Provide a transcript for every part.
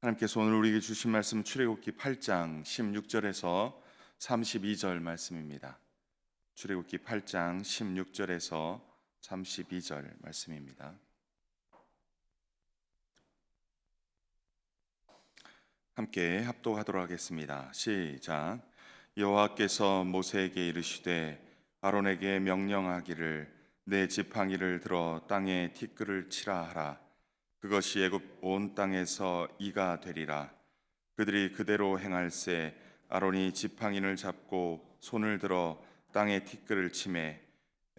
하나님께서 오늘 우리에게 주신 말씀 출애굽기 8장 16절에서 32절 말씀입니다. 출애굽기 8장 16절에서 32절 말씀입니다. 함께 합독하도록 하겠습니다. 시작. 여호와께서 모세에게 이르시되 아론에게 명령하기를 내 지팡이를 들어 땅에 티끌을 치라 하라. 그것이 애굽 온 땅에서 이가 되리라. 그들이 그대로 행할세. 아론이 지팡이를 잡고 손을 들어 땅에 티끌을 치매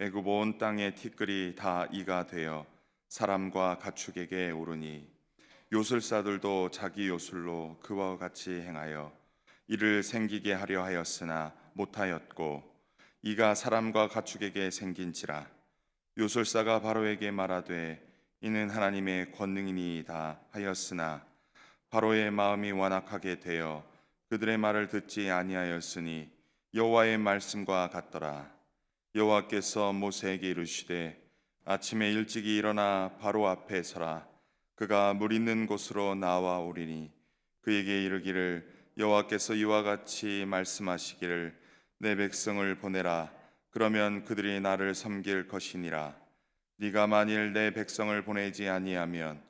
애굽 온 땅의 티끌이 다 이가 되어 사람과 가축에게 오르니 요술사들도 자기 요술로 그와 같이 행하여 이를 생기게 하려 하였으나 못하였고 이가 사람과 가축에게 생긴지라. 요술사가 바로에게 말하되 이는 하나님의 권능이니이다 하였으나 바로의 마음이 완악하게 되어 그들의 말을 듣지 아니하였으니 여호와의 말씀과 같더라. 여호와께서 모세에게 이르시되 아침에 일찍이 일어나 바로 앞에 서라. 그가 물 있는 곳으로 나와 오리니 그에게 이르기를 여호와께서 이와 같이 말씀하시기를 내 백성을 보내라. 그러면 그들이 나를 섬길 것이니라. 네가 만일 내 백성을 보내지 아니하면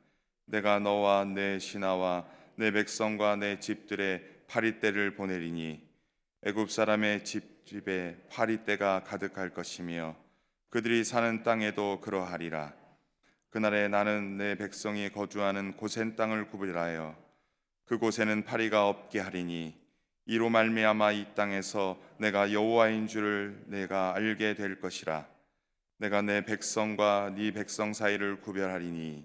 내가 너와 내 신하와 내 백성과 내 집들의 파리떼를 보내리니 애굽 사람의 집집에 파리떼가 가득할 것이며 그들이 사는 땅에도 그러하리라. 그날에 나는 내 백성이 거주하는 고센 땅을 구별하여 그곳에는 파리가 없게 하리니 이로 말미암아 이 땅에서 내가 여호와인 줄을 내가 알게 될 것이라. 내가 내 백성과 네 백성 사이를 구별하리니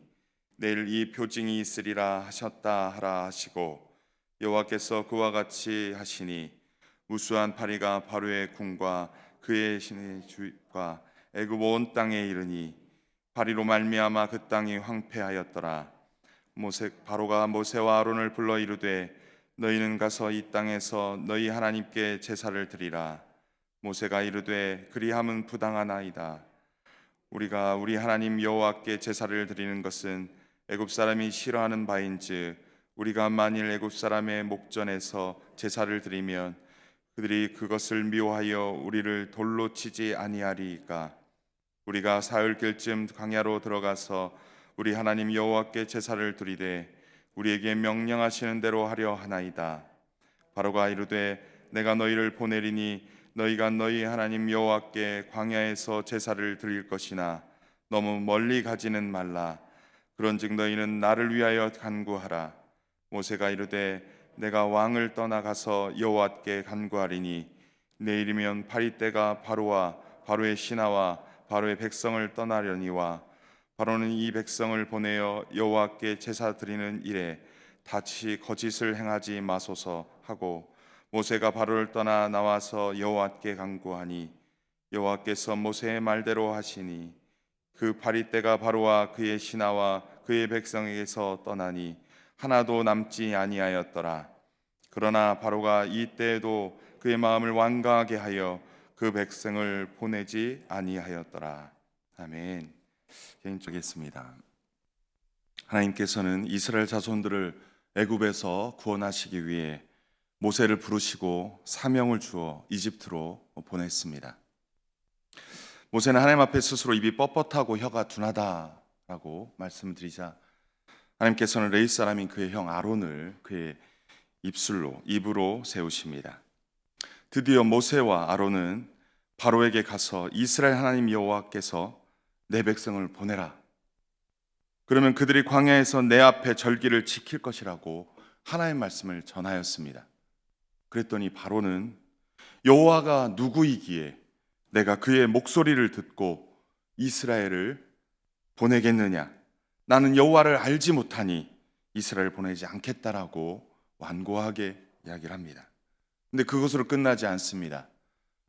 내일 이 표징이 있으리라 하셨다 하라 하시고 여호와께서 그와 같이 하시니 무수한 파리가 바로의 궁과 그의 신의 주과 애굽 온 땅에 이르니 파리로 말미암아 그 땅이 황폐하였더라. 바로가 모세와 아론을 불러 이르되 너희는 가서 이 땅에서 너희 하나님께 제사를 드리라. 모세가 이르되 그리함은 부당하나이다. 우리가 우리 하나님 여호와께 제사를 드리는 것은 애굽 사람이 싫어하는 바인즉 우리가 만일 애굽 사람의 목전에서 제사를 드리면 그들이 그것을 미워하여 우리를 돌로 치지 아니하리까. 우리가 사흘길쯤 광야로 들어가서 우리 하나님 여호와께 제사를 드리되 우리에게 명령하시는 대로 하려 하나이다. 바로가 이르되 내가 너희를 보내리니 너희가 너희 하나님 여호와께 광야에서 제사를 드릴 것이나 너무 멀리 가지는 말라. 그런즉 너희는 나를 위하여 간구하라. 모세가 이르되 내가 왕을 떠나가서 여호와께 간구하리니 내일이면 파리떼가 바로와 바로의 신하와 바로의 백성을 떠나려니와 바로는 이 백성을 보내어 여호와께 제사 드리는 일에 다시 거짓을 행하지 마소서 하고 모세가 바로를 떠나 나와서 여호와께 간구하니 여호와께서 모세의 말대로 하시니 그 파리떼가 바로와 그의 신하와 그의 백성에게서 떠나니 하나도 남지 아니하였더라. 그러나 바로가 이때에도 그의 마음을 완강하게 하여 그 백성을 보내지 아니하였더라. 아멘. 개인적이겠습니다. 하나님께서는 이스라엘 자손들을 애굽에서 구원하시기 위해 모세를 부르시고 사명을 주어 이집트로 보냈습니다. 모세는 하나님 앞에 스스로 입이 뻣뻣하고 혀가 둔하다라고 말씀드리자 하나님께서는 레위 사람인 그의 형 아론을 그의 입으로 세우십니다. 드디어 모세와 아론은 바로에게 가서 이스라엘 하나님 여호와께서 내 백성을 보내라. 그러면 그들이 광야에서 내 앞에 절기를 지킬 것이라고 하나님의 말씀을 전하였습니다. 그랬더니 바로는 여호와가 누구이기에 내가 그의 목소리를 듣고 이스라엘을 보내겠느냐? 나는 여호와를 알지 못하니 이스라엘을 보내지 않겠다라고 완고하게 이야기를 합니다. 근데 그것으로 끝나지 않습니다.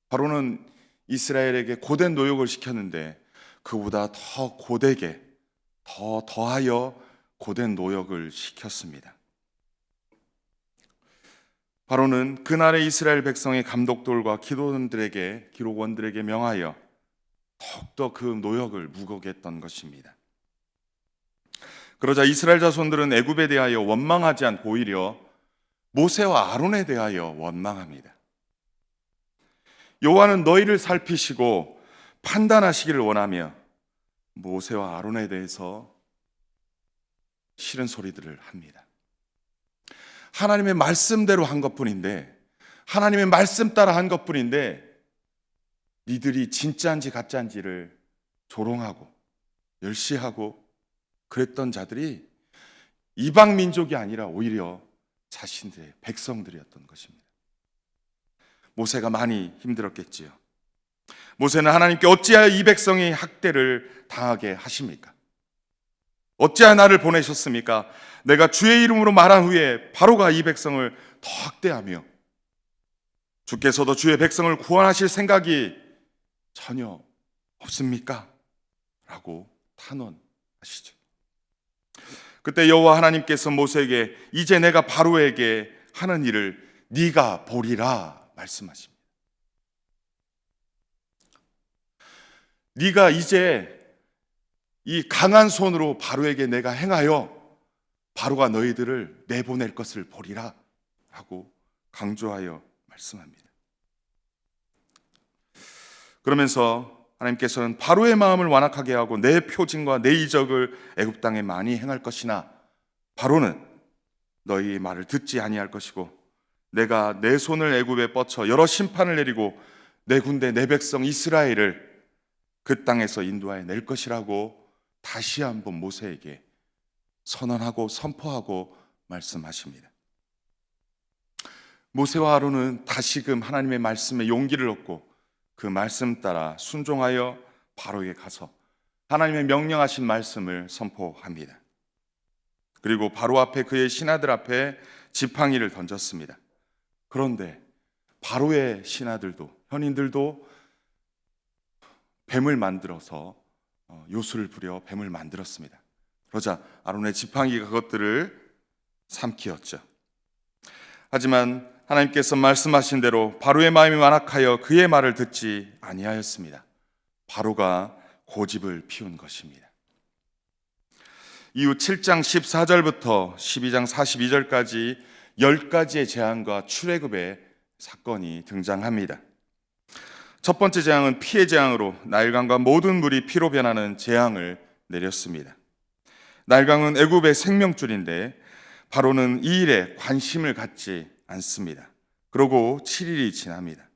바로는 이스라엘에게 고된 노역을 시켰는데 그보다 더 고되게 더하여 고된 노역을 시켰습니다. 바로는 그날의 이스라엘 백성의 감독들과 기록원들에게 명하여 더욱더 그 노역을 무겁게 했던 것입니다. 그러자 이스라엘 자손들은 애굽에 대하여 원망하지 않고 오히려 모세와 아론에 대하여 원망합니다. 여호와는 너희를 살피시고 판단하시기를 원하며 모세와 아론에 대해서 싫은 소리들을 합니다. 하나님의 말씀대로 한 것뿐인데, 하나님의 말씀 따라 한 것뿐인데 니들이 진짜인지 가짜인지를 조롱하고 멸시하고 그랬던 자들이 이방 민족이 아니라 오히려 자신들의 백성들이었던 것입니다. 모세가 많이 힘들었겠지요. 모세는 하나님께 어찌하여 이 백성이 학대를 당하게 하십니까? 어찌하여 나를 보내셨습니까? 내가 주의 이름으로 말한 후에 바로가 이 백성을 더 학대하며 주께서도 주의 백성을 구원하실 생각이 전혀 없습니까? 라고 탄원하시죠. 그때 여호와 하나님께서 모세에게 이제 내가 바로에게 하는 일을 네가 보리라 말씀하십니다. 네가 이제 이 강한 손으로 바로에게 내가 행하여 바로가 너희들을 내보낼 것을 보리라 하고 강조하여 말씀합니다. 그러면서 하나님께서는 바로의 마음을 완악하게 하고 내 표징과 내 이적을 애굽 땅에 많이 행할 것이나 바로는 너희 말을 듣지 아니할 것이고 내가 내 손을 애굽에 뻗쳐 여러 심판을 내리고 내 군대 내 백성 이스라엘을 그 땅에서 인도하여 낼 것이라고 다시 한번 모세에게 선언하고 선포하고 말씀하십니다. 모세와 아론은 다시금 하나님의 말씀에 용기를 얻고 그 말씀 따라 순종하여 바로에게 가서 하나님의 명령하신 말씀을 선포합니다. 그리고 바로 앞에 그의 신하들 앞에 지팡이를 던졌습니다. 그런데 바로의 신하들도 현인들도 뱀을 만들어서 요술을 부려 뱀을 만들었습니다. 그러자 아론의 지팡이가 그것들을 삼키었죠. 하지만 하나님께서 말씀하신 대로 바로의 마음이 완악하여 그의 말을 듣지 아니하였습니다. 바로가 고집을 피운 것입니다. 이후 7장 14절부터 12장 42절까지 10가지의 재앙과 출애굽의 사건이 등장합니다. 첫 번째 재앙은 피의 재앙으로 나일강과 모든 물이 피로 변하는 재앙을 내렸습니다. 나일강은 애굽의 생명줄인데 바로는 이 일에 관심을 갖지 않습니다. 그러고 7일이 지납니다.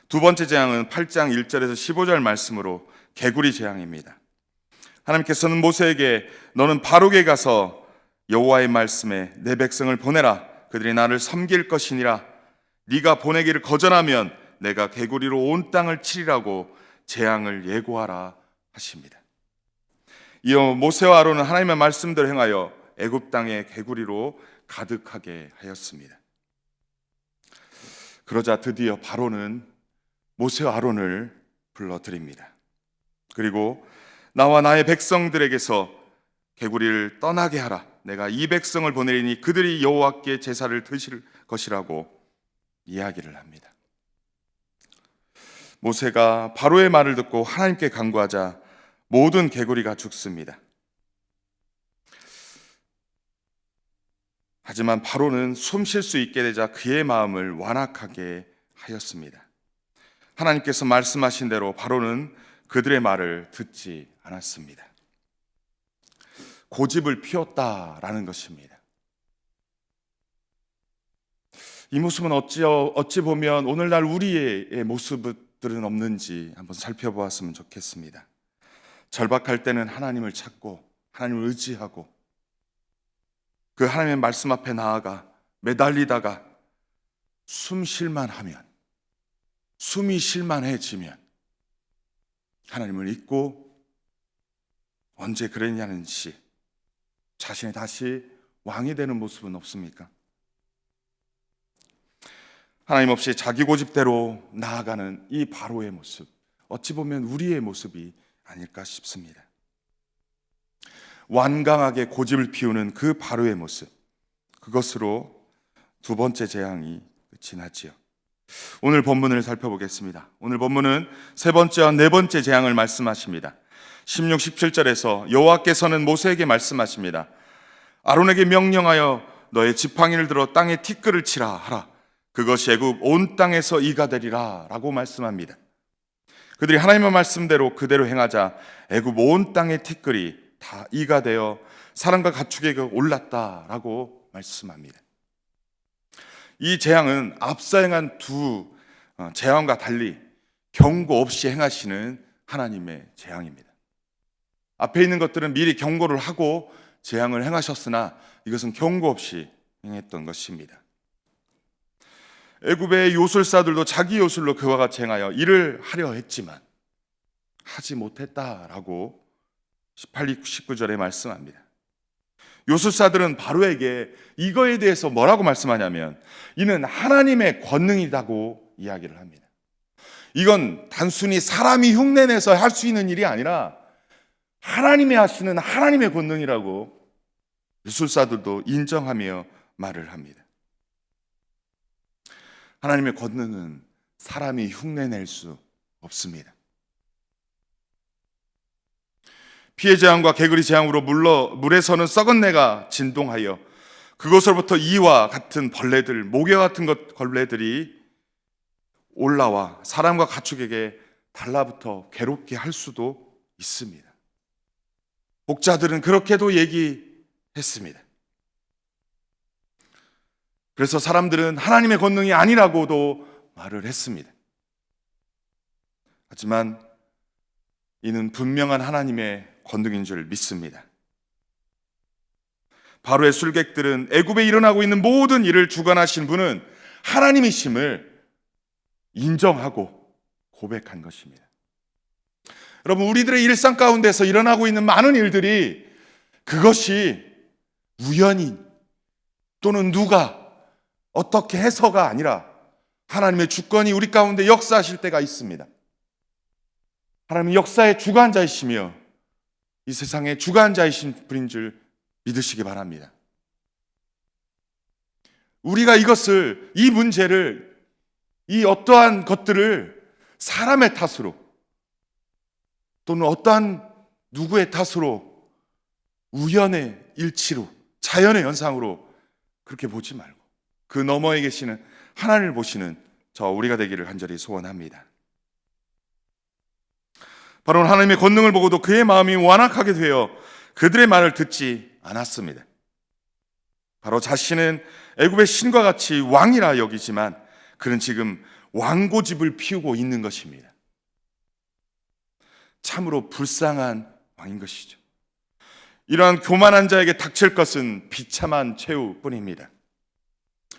두 번째 재앙은 8장 1절에서 15절 말씀으로 개구리 재앙입니다. 하나님께서는 모세에게 너는 바로에게 가서 여호와의 말씀에 내 백성을 보내라. 그들이 나를 섬길 것이니라. 네가 보내기를 거절하면 내가 개구리로 온 땅을 치리라고 재앙을 예고하라 하십니다. 이어 모세와 아론은 하나님의 말씀대로 행하여 애굽 땅에 개구리로 가득하게 하였습니다. 그러자 드디어 바로는 모세와 아론을 불러드립니다. 그리고 나와 나의 백성들에게서 개구리를 떠나게 하라. 내가 이 백성을 보내리니 그들이 여호와께 제사를 드실 것이라고 이야기를 합니다. 모세가 바로의 말을 듣고 하나님께 간구하자 모든 개구리가 죽습니다. 하지만 바로는 숨 쉴 수 있게 되자 그의 마음을 완악하게 하였습니다. 하나님께서 말씀하신 대로 바로는 그들의 말을 듣지 않았습니다. 고집을 피웠다라는 것입니다. 이 모습은 어찌 보면 오늘날 우리의 모습들은 없는지 한번 살펴보았으면 좋겠습니다. 절박할 때는 하나님을 찾고 하나님을 의지하고 그 하나님의 말씀 앞에 나아가 매달리다가 숨이 쉴만해지면 하나님을 잊고 언제 그랬냐는 시 자신이 다시 왕이 되는 모습은 없습니까? 하나님 없이 자기 고집대로 나아가는 이 바로의 모습, 어찌 보면 우리의 모습이 아닐까 싶습니다. 완강하게 고집을 피우는 그 바로의 모습, 그것으로 두 번째 재앙이 끝이 났지요. 오늘 본문을 살펴보겠습니다. 오늘 본문은 세 번째와 네 번째 재앙을 말씀하십니다. 16, 17절에서 여호와께서는 모세에게 말씀하십니다. 아론에게 명령하여 너의 지팡이를 들어 땅에 티끌을 치라 하라. 그것이 애굽 온 땅에서 이가 되리라 라고 말씀합니다. 그들이 하나님의 말씀대로 그대로 행하자 애굽 온 땅의 티끌이 다 이가 되어 사람과 가축에게 올랐다라고 말씀합니다. 이 재앙은 앞서 행한 두 재앙과 달리 경고 없이 행하시는 하나님의 재앙입니다. 앞에 있는 것들은 미리 경고를 하고 재앙을 행하셨으나 이것은 경고 없이 행했던 것입니다. 애굽의 요술사들도 자기 요술로 그와 같이 행하여 일을 하려 했지만 하지 못했다라고 18, 19절에 말씀합니다. 요술사들은 바로에게 이거에 대해서 뭐라고 말씀하냐면 이는 하나님의 권능이라고 이야기를 합니다. 이건 단순히 사람이 흉내내서 할 수 있는 일이 아니라 하나님이 하시는 하나님의 권능이라고 요술사들도 인정하며 말을 합니다. 하나님의 권능은 사람이 흉내낼 수 없습니다. 피해 재앙과 개구리 재앙으로 물에서는 썩은 내가 진동하여 그곳으로부터 이와 같은 벌레들, 모개 같은 벌레들이 올라와 사람과 가축에게 달라붙어 괴롭게 할 수도 있습니다. 목자들은 그렇게도 얘기했습니다. 그래서 사람들은 하나님의 권능이 아니라고도 말을 했습니다. 하지만 이는 분명한 하나님의 권능인 줄 믿습니다. 바로의 술객들은 애굽에 일어나고 있는 모든 일을 주관하신 분은 하나님이심을 인정하고 고백한 것입니다. 여러분, 우리들의 일상 가운데서 일어나고 있는 많은 일들이 그것이 우연히 또는 누가 어떻게 해서가 아니라 하나님의 주권이 우리 가운데 역사하실 때가 있습니다. 하나님은 역사의 주관자이시며 이 세상의 주관자이신 분인 줄 믿으시기 바랍니다. 우리가 이 문제를, 이 어떠한 것들을 사람의 탓으로 또는 어떠한 누구의 탓으로 우연의 일치로 자연의 현상으로 그렇게 보지 말고 그 너머에 계시는 하나님을 보시는 저 우리가 되기를 간절히 소원합니다. 바로 하나님의 권능을 보고도 그의 마음이 완악하게 되어 그들의 말을 듣지 않았습니다. 바로 자신은 애굽의 신과 같이 왕이라 여기지만 그는 지금 왕고집을 피우고 있는 것입니다. 참으로 불쌍한 왕인 것이죠. 이러한 교만한 자에게 닥칠 것은 비참한 최후뿐입니다.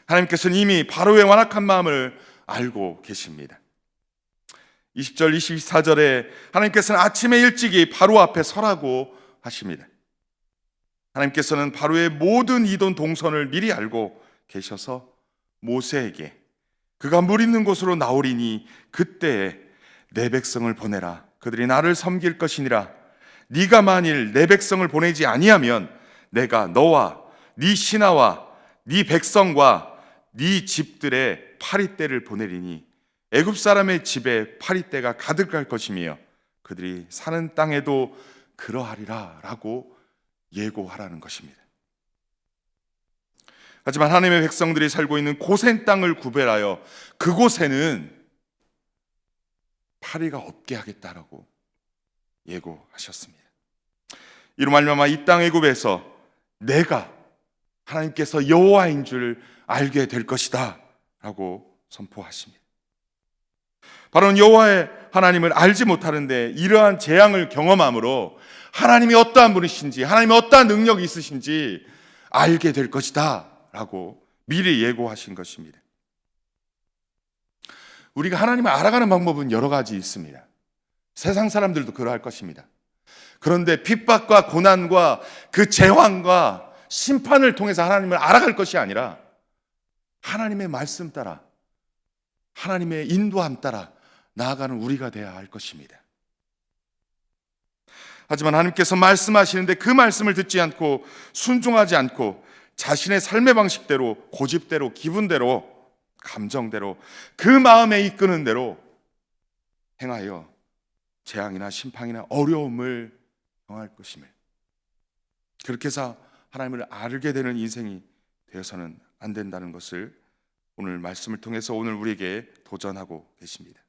하나님께서는 이미 바로의 완악한 마음을 알고 계십니다. 20절, 24절에 하나님께서는 아침에 일찍이 바로 앞에 서라고 하십니다. 하나님께서는 바로의 모든 이동 동선을 미리 알고 계셔서 모세에게 그가 물 있는 곳으로 나오리니 그때에 내 백성을 보내라. 그들이 나를 섬길 것이니라. 네가 만일 내 백성을 보내지 아니하면 내가 너와 네 신하와 네 백성과 네 집들의 파리떼를 보내리니 애굽 사람의 집에 파리떼가 가득할 것이며 그들이 사는 땅에도 그러하리라 라고 예고하라는 것입니다. 하지만 하나님의 백성들이 살고 있는 고센 땅을 구별하여 그곳에는 파리가 없게 하겠다라고 예고하셨습니다. 이로 말미암아 이 땅 애굽에서 내가 하나님께서 여호와인 줄 알게 될 것이다 라고 선포하십니다. 바로 여호와의 하나님을 알지 못하는데 이러한 재앙을 경험함으로 하나님이 어떠한 분이신지, 하나님이 어떠한 능력이 있으신지 알게 될 것이다 라고 미리 예고하신 것입니다. 우리가 하나님을 알아가는 방법은 여러 가지 있습니다. 세상 사람들도 그러할 것입니다. 그런데 핍박과 고난과 그 재앙과 심판을 통해서 하나님을 알아갈 것이 아니라 하나님의 말씀 따라, 하나님의 인도함 따라 나아가는 우리가 되어야 할 것입니다. 하지만 하나님께서 말씀하시는데 그 말씀을 듣지 않고 순종하지 않고 자신의 삶의 방식대로, 고집대로, 기분대로, 감정대로, 그 마음에 이끄는 대로 행하여 재앙이나 심판이나 어려움을 경할 것임을, 그렇게 해서 하나님을 알게 되는 인생이 되어서는 안 된다는 것을 오늘 말씀을 통해서 오늘 우리에게 도전하고 계십니다.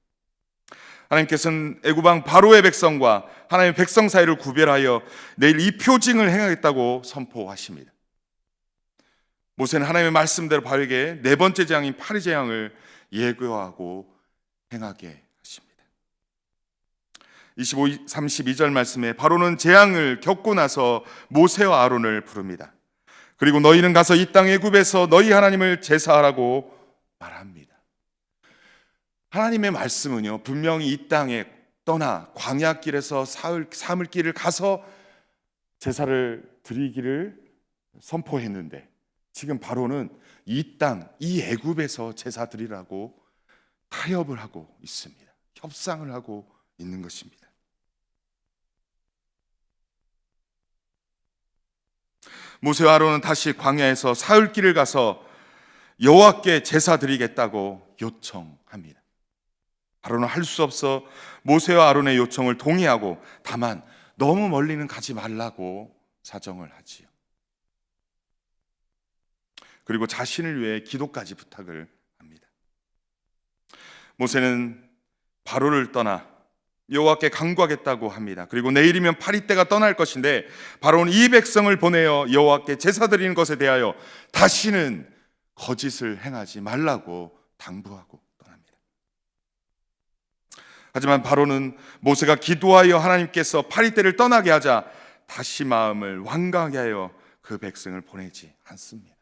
하나님께서는 애굽왕 바로의 백성과 하나님의 백성 사이를 구별하여 내일 이 표징을 행하겠다고 선포하십니다. 모세는 하나님의 말씀대로 바로에게 네 번째 재앙인 파리 재앙을 예고하고 행하게 하십니다. 32절 말씀에 바로는 재앙을 겪고 나서 모세와 아론을 부릅니다. 그리고 너희는 가서 이 땅 애굽에서 너희 하나님을 제사하라고 말합니다. 하나님의 말씀은요, 분명히 이 땅에 떠나 광야길에서 사물길을 가서 제사를 드리기를 선포했는데, 지금 바로는 이 땅, 이 애굽에서 제사 드리라고 타협을 하고 있습니다. 협상을 하고 있는 것입니다. 모세와 아론은 다시 광야에서 사흘길을 가서 여호와께 제사 드리겠다고 요청합니다. 아론은 할 수 없어 모세와 아론의 요청을 동의하고, 다만 너무 멀리는 가지 말라고 사정을 하지요. 그리고 자신을 위해 기도까지 부탁을 합니다. 모세는 바로를 떠나 여호와께 간구하겠다고 합니다. 그리고 내일이면 파리떼가 떠날 것인데 바로는 이 백성을 보내어 여호와께 제사 드리는 것에 대하여 다시는 거짓을 행하지 말라고 당부하고 떠납니다. 하지만 바로는 모세가 기도하여 하나님께서 파리떼를 떠나게 하자 다시 마음을 완강하게 하여 그 백성을 보내지 않습니다.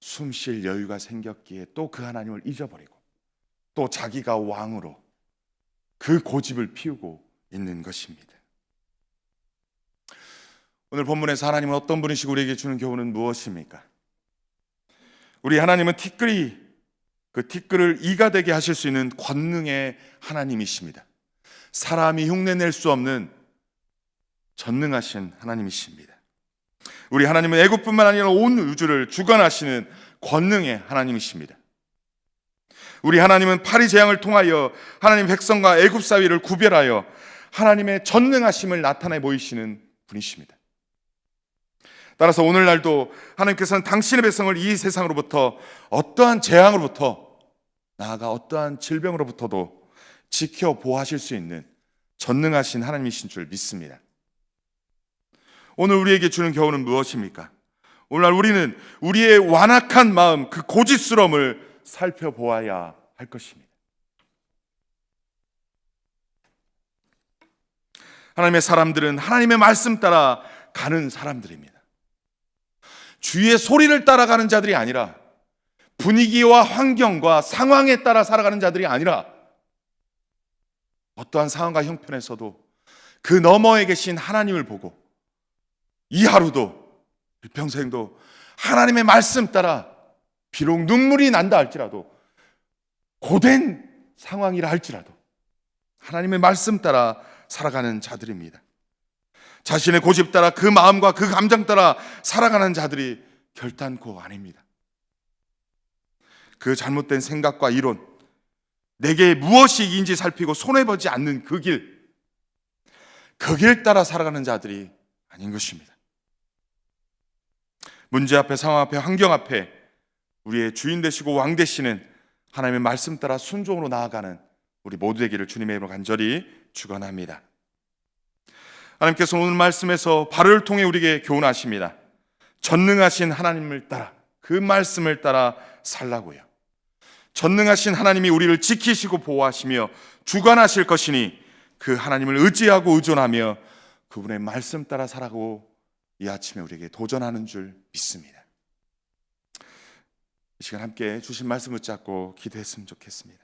숨 쉴 여유가 생겼기에 또 그 하나님을 잊어버리고 또 자기가 왕으로 그 고집을 피우고 있는 것입니다. 오늘 본문에서 하나님은 어떤 분이시고 우리에게 주는 교훈은 무엇입니까? 우리 하나님은 그 티끌을 이가 되게 하실 수 있는 권능의 하나님이십니다. 사람이 흉내낼 수 없는 전능하신 하나님이십니다. 우리 하나님은 애굽뿐만 아니라 온 우주를 주관하시는 권능의 하나님이십니다. 우리 하나님은 파리 재앙을 통하여 하나님 백성과 애굽 사이를 구별하여 하나님의 전능하심을 나타내 보이시는 분이십니다. 따라서 오늘날도 하나님께서는 당신의 백성을 이 세상으로부터, 어떠한 재앙으로부터, 나아가 어떠한 질병으로부터도 지켜 보호하실 수 있는 전능하신 하나님이신 줄 믿습니다. 오늘 우리에게 주는 교훈은 무엇입니까? 오늘날 우리는 우리의 완악한 마음, 그 고집스러움을 살펴보아야 할 것입니다. 하나님의 사람들은 하나님의 말씀 따라 가는 사람들입니다. 주위의 소리를 따라가는 자들이 아니라, 분위기와 환경과 상황에 따라 살아가는 자들이 아니라, 어떠한 상황과 형편에서도 그 너머에 계신 하나님을 보고 이 하루도, 일평생도 하나님의 말씀 따라, 비록 눈물이 난다 할지라도, 고된 상황이라 할지라도 하나님의 말씀 따라 살아가는 자들입니다. 자신의 고집 따라, 그 마음과 그 감정 따라 살아가는 자들이 결단코 아닙니다. 그 잘못된 생각과 이론, 내게 무엇이 이익인지 살피고 손해보지 않는 그 길 따라 살아가는 자들이 아닌 것입니다. 문제 앞에, 상황 앞에, 환경 앞에 우리의 주인 되시고 왕 되시는 하나님의 말씀 따라 순종으로 나아가는 우리 모두 되기를 주님의 이름으로 간절히 축원합니다. 하나님께서 오늘 말씀에서 바로를 통해 우리에게 교훈하십니다. 전능하신 하나님을 따라, 그 말씀을 따라 살라고요. 전능하신 하나님이 우리를 지키시고 보호하시며 주관하실 것이니 그 하나님을 의지하고 의존하며 그분의 말씀 따라 살아가고 이 아침에 우리에게 도전하는 줄 믿습니다. 이 시간 함께 주신 말씀 붙잡고 기도했으면 좋겠습니다.